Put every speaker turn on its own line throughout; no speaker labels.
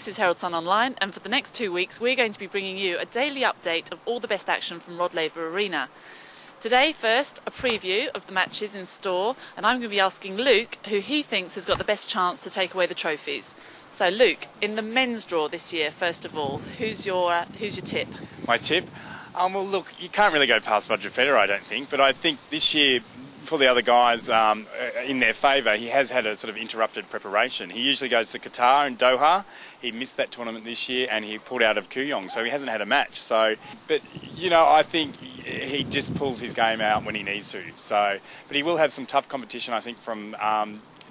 This is Herald Sun Online, and for the next 2 weeks we're going to be bringing you a daily update of all the best action from Rod Laver Arena. Today, first, a preview of the matches in store, and I'm going to be asking Luke who he thinks has got the best chance to take away the trophies. So Luke, in the men's draw this year, first of all, who's your tip?
My tip? Well, look, you can't really go past Roger Federer, I don't think, but I think this year, for the other guys, in their favour, he has had a sort of interrupted preparation. He usually goes to Qatar and Doha. He missed that tournament this year and he pulled out of Kooyong, so he hasn't had a match. So, but, you know, I think he just pulls his game out when he needs to. So, but he will have some tough competition, I think, from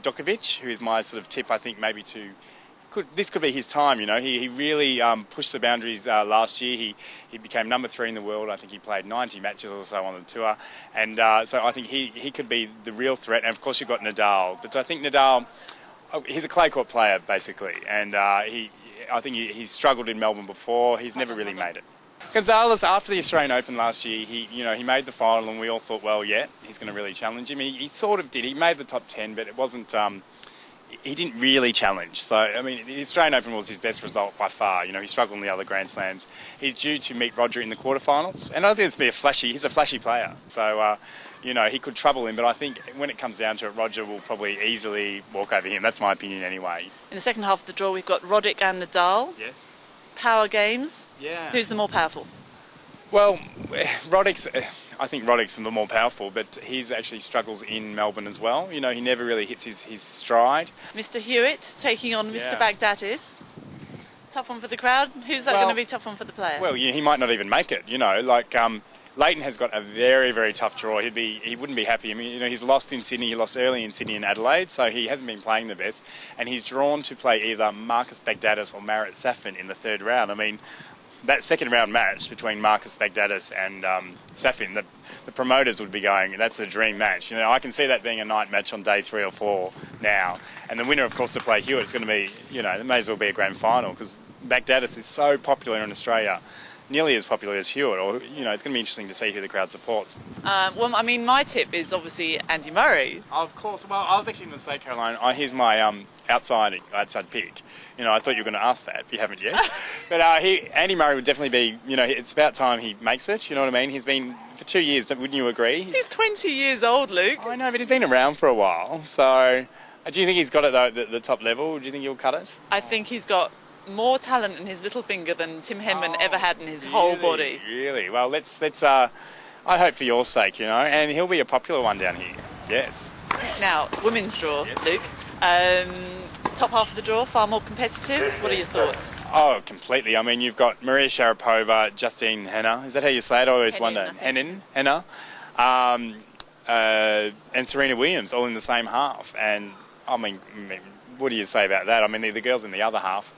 Djokovic, who is my sort of tip, I think, maybe to... This could be his time, you know. He really pushed the boundaries last year. He became number 3 in the world. I think he played 90 matches or so on the tour. And so I think he could be the real threat. And, of course, you've got Nadal. But I think Nadal, he's a clay court player, basically. And I think he's struggled in Melbourne before. He's never really made it. Gonzalez, after the Australian Open last year, he made the final and we all thought, well, yeah, he's going to really challenge him. He sort of did. He made the top 10, but it wasn't... he didn't really challenge. So, I mean, the Australian Open was his best result by far. You know, he struggled in the other Grand Slams. He's due to meet Roger in the quarterfinals. And I think he's a flashy player. So, you know, he could trouble him. But I think when it comes down to it, Roger will probably easily walk over him. That's my opinion anyway.
In the second half of the draw, we've got Roddick and Nadal.
Yes.
Power games.
Yeah.
Who's the more powerful?
Well, I think Roddick's the more powerful, but he actually struggles in Melbourne as well. You know, he never really hits his stride.
Mr. Hewitt taking on Mr. Bagdatis. Tough one for the crowd. Who's that going to be tough one for the player?
Well, he might not even make it, you know. Like, Leighton has got a very, very tough draw. He wouldn't be happy. I mean, you know, he's lost in Sydney. He lost early in Sydney and Adelaide, so he hasn't been playing the best. And he's drawn to play either Marcus Bagdatis or Marat Safin in the third round. I mean, that second round match between Marcus Bagdatis and Safin, the promoters would be going, that's a dream match. You know, I can see that being a night match on day 3 or 4 now. And the winner, of course, to play Hewitt is going to be, you know, it may as well be a grand final because Bagdatis is so popular in Australia. Nearly as popular as Hewitt, or, you know, it's going to be interesting to see who the crowd supports.
Well, I mean, my tip is obviously Andy Murray.
Of course. Well, I was actually going to say, Caroline, here's my outside pick. You know, I thought you were going to ask that. You haven't yet. But Andy Murray would definitely be, you know, it's about time he makes it. You know what I mean? He's been for 2 years, wouldn't you agree?
He's 20 years old, Luke.
I know, but he's been around for a while. So, do you think he's got it, though, at the top level? Do you think he'll cut it?
I think he's got more talent in his little finger than Tim Henman ever had in his whole body.
Really? Well, let's I hope for your sake, you know, and he'll be a popular one down here. Yes.
Now, women's draw, yes. Luke. Top half of the draw, far more competitive. What are your thoughts?
Oh, completely. I mean, you've got Maria Sharapova, Justine Henin. Is that how you say it? I always wonder. Henin. And Serena Williams all in the same half. And, I mean, what do you say about that? I mean, the girls in the other half,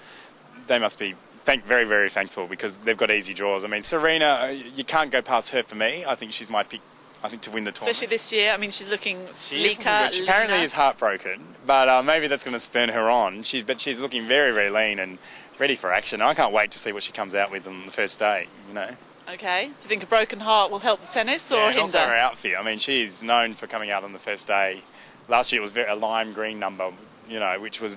they must be very, very thankful because they've got easy draws. I mean, Serena, you can't go past her for me. I think she's my pick, to win the tournament.
Especially this year. I mean, she's looking sleeker.
She apparently is heartbroken, but maybe that's going to spurn her on. But she's looking very, very lean and ready for action. I can't wait to see what she comes out with on the first day, you know.
Okay. Do you think a broken heart will help the tennis or hinder?
Also her outfit. I mean, she's known for coming out on the first day. Last year it was a lime green number, you know, which was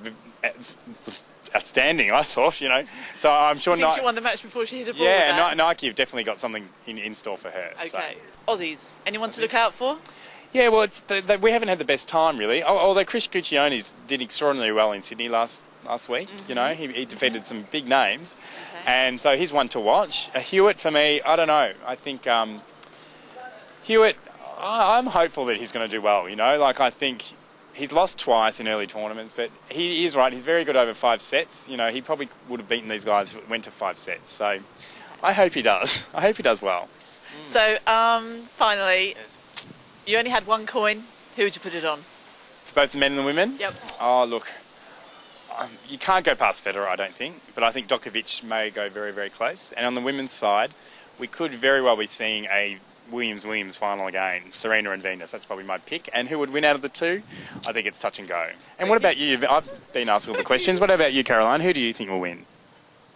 outstanding, I thought, you know. So I'm sure...
You think she won the match before she hit a ball?
Yeah, Nike have definitely got something in store for her.
Okay.
So.
Aussies, anyone to look out for?
Yeah, well, we haven't had the best time, really. Although Chris Guccione did extraordinarily well in Sydney last week, you know. He defeated some big names. Okay. And so he's one to watch. Hewitt, for me, I don't know. I think Hewitt, I'm hopeful that he's going to do well, you know. Like, I think... He's lost twice in early tournaments, but he is right. He's very good over 5 sets. You know, he probably would have beaten these guys if it went to 5 sets. So I hope he does. I hope he does well.
So, finally, you only had one coin. Who would you put it on?
For both the men and the women?
Yep.
Oh, look, you can't go past Federer, I don't think. But I think Djokovic may go very, very close. And on the women's side, we could very well be seeing a Williams final again, Serena and Venus. That's probably my pick. And who would win out of the two? I think it's touch and go. And what about you? I've been asked all the questions. What about you, Caroline? Who do you think will win?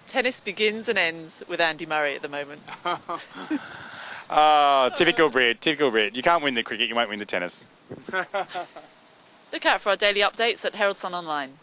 Tennis begins and ends with Andy Murray at the moment.
Oh, typical Brit, typical Brit. You can't win the cricket, you won't win the tennis.
Look out for our daily updates at Herald Sun Online.